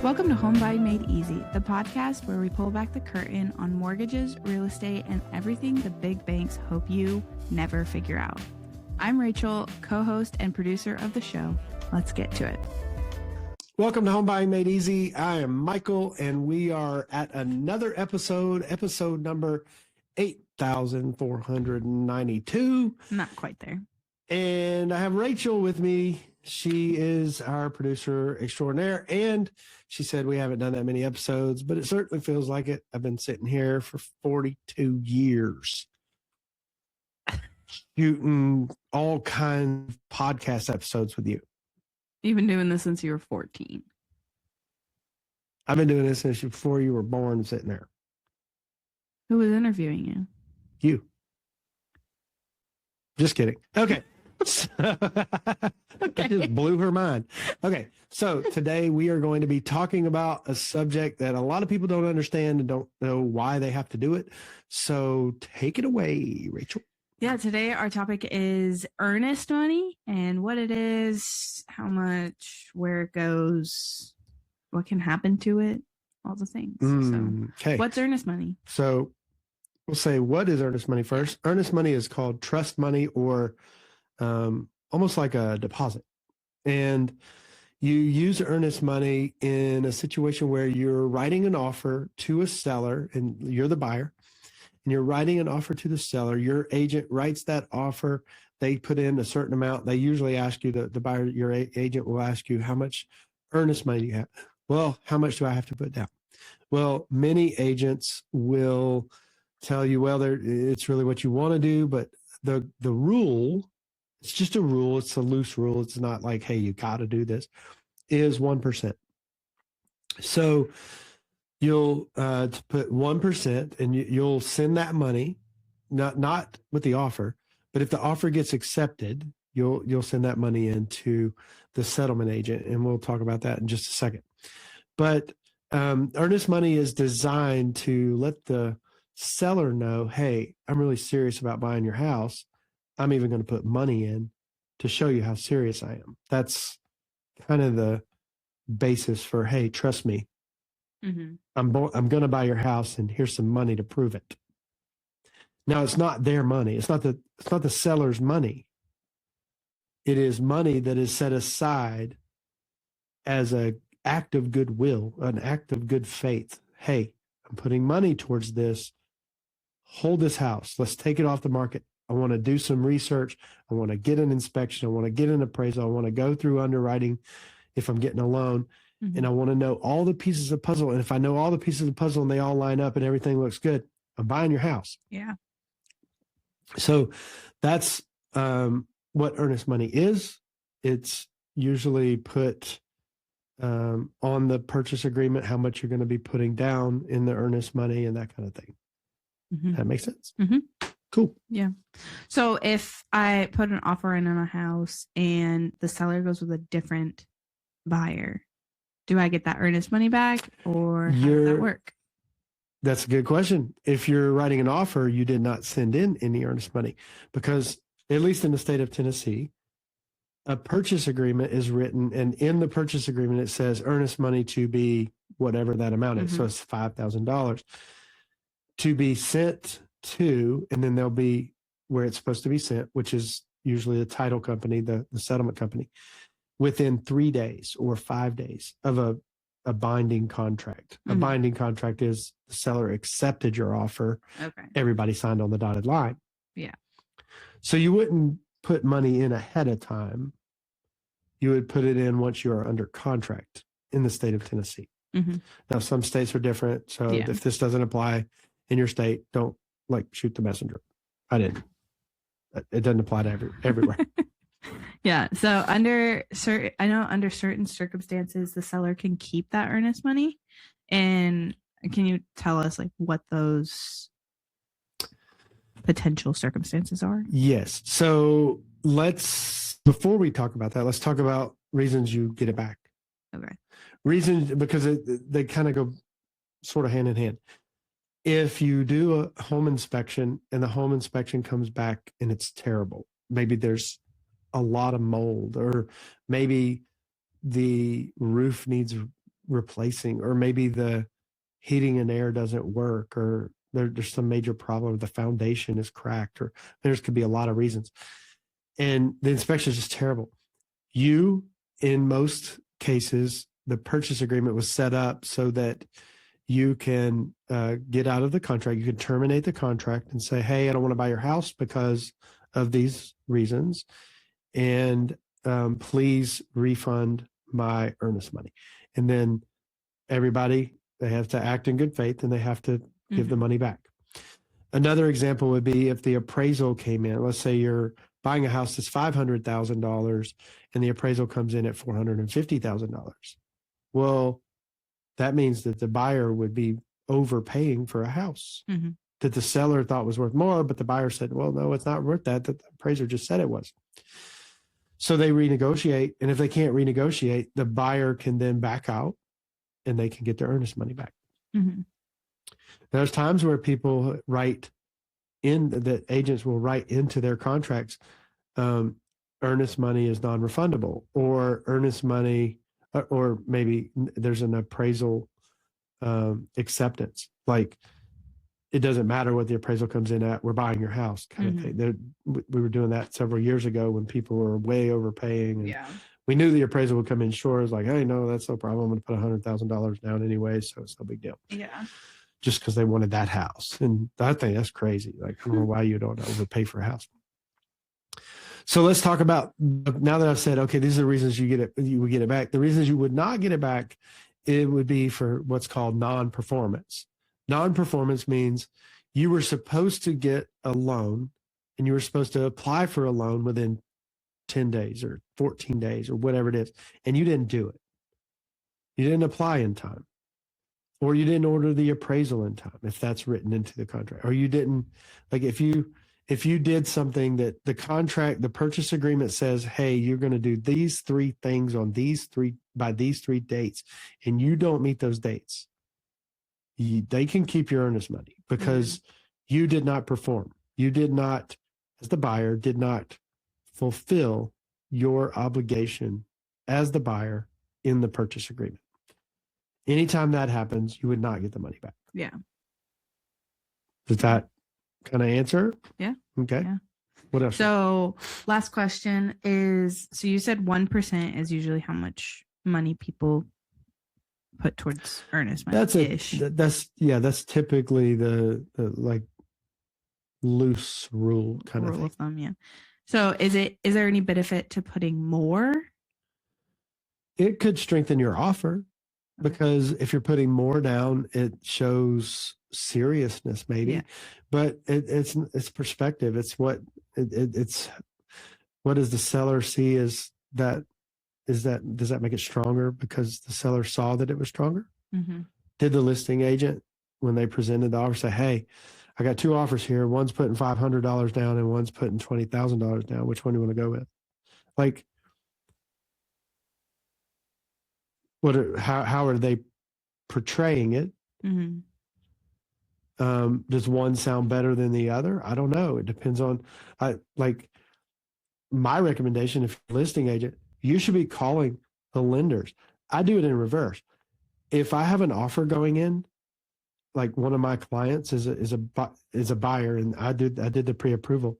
Welcome to Home Buying Made Easy, the podcast where we pull back the curtain on mortgages, real estate, and everything the big banks hope you never figure out. I'm Rachel, co-host and producer of the show. Let's get to it. Welcome to Home Buying Made Easy. I am Michael, and we are at another episode number 8,492. Not quite there. And I have Rachel with me. She is our producer extraordinaire, and she said we haven't done that many episodes, but it certainly feels like it. I've been sitting here for 42 years shooting all kinds of podcast episodes with you. You've been doing this since you were 14. I've been doing this since before you were born, sitting there. Who was interviewing you? You. Just kidding. Okay. Okay. I just blew her mind. Okay. So today we are going to be talking about a subject that a lot of people don't understand and don't know why they have to do it. So take it away, Rachel. Yeah, today our topic is earnest money and what it is, how much, where it goes, what can happen to it, all the things. Okay. What's earnest money? So we'll say, what is earnest money first? Earnest money is called trust money, or almost like a deposit. And you use earnest money in a situation where you're writing an offer to a seller and you're the buyer, and you're writing an offer to the seller. Your agent writes that offer. They put in a certain amount. They usually ask you, the buyer, your agent will ask you, how much earnest money do you have? Well, how much do I have to put down? Well, many agents will tell you, well, it's really what you want to do, but the rule, it's just a rule. It's a loose rule. It's not like, hey, you got to do this, is 1%. So you'll put 1%, and you'll send that money, not with the offer, but if the offer gets accepted, you'll send that money into the settlement agent, and we'll talk about that in just a second. But earnest money is designed to let the seller know, hey, I'm really serious about buying your house. I'm even going to put money in to show you how serious I am. That's kind of the basis for, hey, trust me. Mm-hmm. I'm going to buy your house, and here's some money to prove it. Now, it's not their money. It's not the seller's money. It is money that is set aside as an act of goodwill, an act of good faith. Hey, I'm putting money towards this. Hold this house. Let's take it off the market. I want to do some research. I want to get an inspection. I want to get an appraisal. I want to go through underwriting if I'm getting a loan. Mm-hmm. And I want to know all the pieces of the puzzle. And if I know all the pieces of the puzzle and they all line up and everything looks good, I'm buying your house. Yeah. So that's what earnest money is. It's usually put on the purchase agreement, how much you're going to be putting down in the earnest money and that kind of thing. Mm-hmm. That makes sense? Mm-hmm. Cool. Yeah. So if I put an offer in on a house and the seller goes with a different buyer, do I get that earnest money back, or how does that work? That's a good question. If you're writing an offer, you did not send in any earnest money, because at least in the state of Tennessee, a purchase agreement is written, and in the purchase agreement, it says earnest money to be whatever that amount is. Mm-hmm. So it's $5,000 to be sent to, and then there'll be where it's supposed to be sent, which is usually the title company, the settlement company, within 3 days or 5 days of a binding contract. Mm-hmm. A binding contract is the seller accepted your offer. Okay. Everybody signed on the dotted line. Yeah. So you wouldn't put money in ahead of time. You would put it in once you are under contract in the state of Tennessee. Mm-hmm. Now, some states are different. So Yeah. if this doesn't apply in your state, don't shoot the messenger. I didn't. It doesn't apply to everywhere. Yeah. So under certain circumstances, the seller can keep that earnest money. And can you tell us what those potential circumstances are? Yes. So before we talk about that, let's talk about reasons you get it back. Okay. Reasons, because they kind of go sort of hand in hand. If you do a home inspection and the home inspection comes back and it's terrible, maybe there's a lot of mold, or maybe the roof needs replacing, or maybe the heating and air doesn't work, or there's some major problem, the foundation is cracked, or there could be a lot of reasons. And the inspection is just terrible. In most cases, the purchase agreement was set up so that you can get out of the contract. You can terminate the contract and say, hey, I don't want to buy your house because of these reasons. And please refund my earnest money. And then everybody, they have to act in good faith and they have to give the money back. Another example would be if the appraisal came in. Let's say you're buying a house that's $500,000 and the appraisal comes in at $450,000. Well, that means that the buyer would be overpaying for a house that the seller thought was worth more, but the buyer said, well, no, it's not worth that. The appraiser just said it was. So they renegotiate. And if they can't renegotiate, the buyer can then back out and they can get their earnest money back. There's times where people that agents will write into their contracts, earnest money is non-refundable, or earnest money, or maybe there's an appraisal acceptance. Like, it doesn't matter what the appraisal comes in at, we're buying your house kind of thing. We were doing that several years ago when people were way overpaying. And we knew the appraisal would come in short. It was like, hey, no, that's no problem. I'm going to put $100,000 down anyway, so it's no big deal. Yeah. Just because they wanted that house. And I think that's crazy. Like, I don't know why you don't overpay for a house. So let's talk about, now that I've said, okay, these are the reasons you would get it back. The reasons you would not get it back, it would be for what's called non-performance. Non-performance means you were supposed to get a loan and you were supposed to apply for a loan within 10 days or 14 days or whatever it is, and you didn't do it. You didn't apply in time, or you didn't order the appraisal in time, if that's written into the contract, or you didn't, like, if you did something that the purchase agreement says, hey, you're going to do these 3 things by these 3 dates, and you don't meet those dates, they can keep your earnest money because you did not perform. You did not, as the buyer, did not fulfill your obligation as the buyer in the purchase agreement. Anytime that happens, you would not get the money back. Yeah. Does that kind of answer? Yeah. Okay. Yeah. What else? So last question is, so you said 1% is usually how much money people put towards earnest money. That's typically the like loose rule kind of thing. Of thumb, yeah. So is there any benefit to putting more? It could strengthen your offer, because if you're putting more down, it shows seriousness maybe, but it's perspective. It's what does the seller see as that? Does that make it stronger because the seller saw that it was stronger? Did the listing agent, when they presented the offer, say, hey, I got 2 offers here. One's putting $500 down and one's putting $20,000 down. Which one do you want to go with? Like, how are they portraying it? Does one sound better than the other? I don't know. It depends on, like, my recommendation, if you're a listing agent, you should be calling the lenders. I do it in reverse. If I have an offer going in, like one of my clients is a buyer, and I did the pre-approval,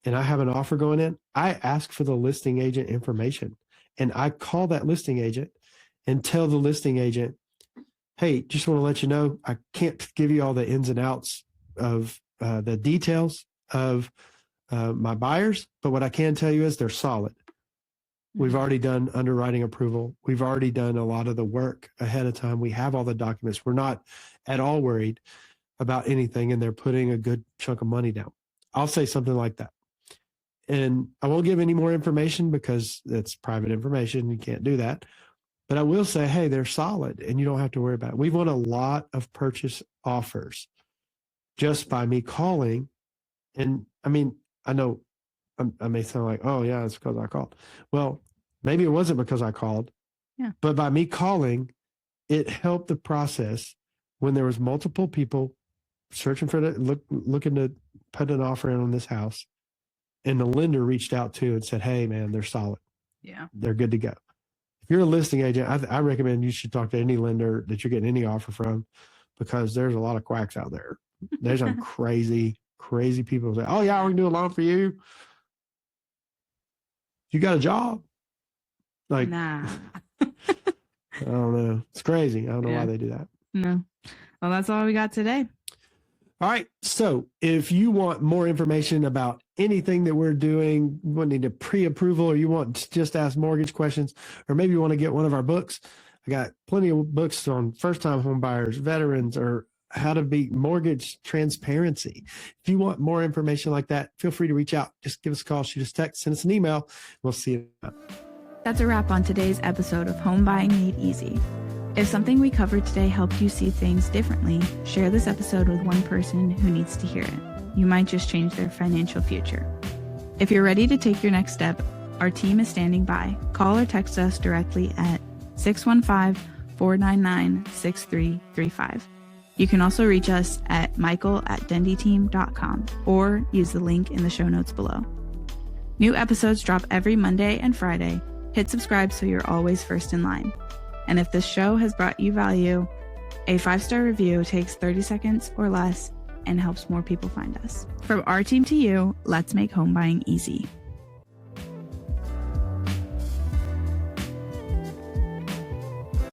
and I have an offer going in, I ask for the listing agent information, and I call that listing agent and tell the listing agent, hey, just want to let you know, I can't give you all the ins and outs of the details of my buyers, but what I can tell you is they're solid. We've already done underwriting approval. We've already done a lot of the work ahead of time. We have all the documents. We're not at all worried about anything, and they're putting a good chunk of money down. I'll say something like that. And I won't give any more information because it's private information. You can't do that. But I will say, hey, they're solid, and you don't have to worry about it. We've won a lot of purchase offers just by me calling. And I mean, I know I may sound like, oh, yeah, it's because I called. Well, maybe it wasn't because I called. Yeah. But by me calling, it helped the process when there was multiple people searching for looking to put an offer in on this house. And the lender reached out to and said, hey, man, they're solid. Yeah. They're good to go. if you're a listing agent, I recommend you should talk to any lender that you're getting any offer from, because there's a lot of quacks out there. There's some crazy people who say, oh yeah, we can do a loan for you. You got a job? Like, nah. I don't know. It's crazy. I don't know why they do that. No. Well, that's all we got today. All right. So if you want more information about anything that we're doing, you need a pre-approval, or you want to just ask mortgage questions, or maybe you want to get one of our books, I got plenty of books on first-time home buyers, veterans, or how to beat mortgage transparency. If you want more information like that, feel free to reach out. Just give us a call, shoot us a text, send us an email. We'll see you. That's a wrap on today's episode of Home Buying Made Easy. If something we covered today helped you see things differently, share this episode with one person who needs to hear it. You might just change their financial future. If you're ready to take your next step, our team is standing by. Call or text us directly at 615-499-6335. You can also reach us at michael@dendyteam.com or use the link in the show notes below. New episodes drop every Monday and Friday. Hit subscribe so you're always first in line. And if this show has brought you value, a 5-star review takes 30 seconds or less and helps more people find us. From our team to you, let's make home buying easy.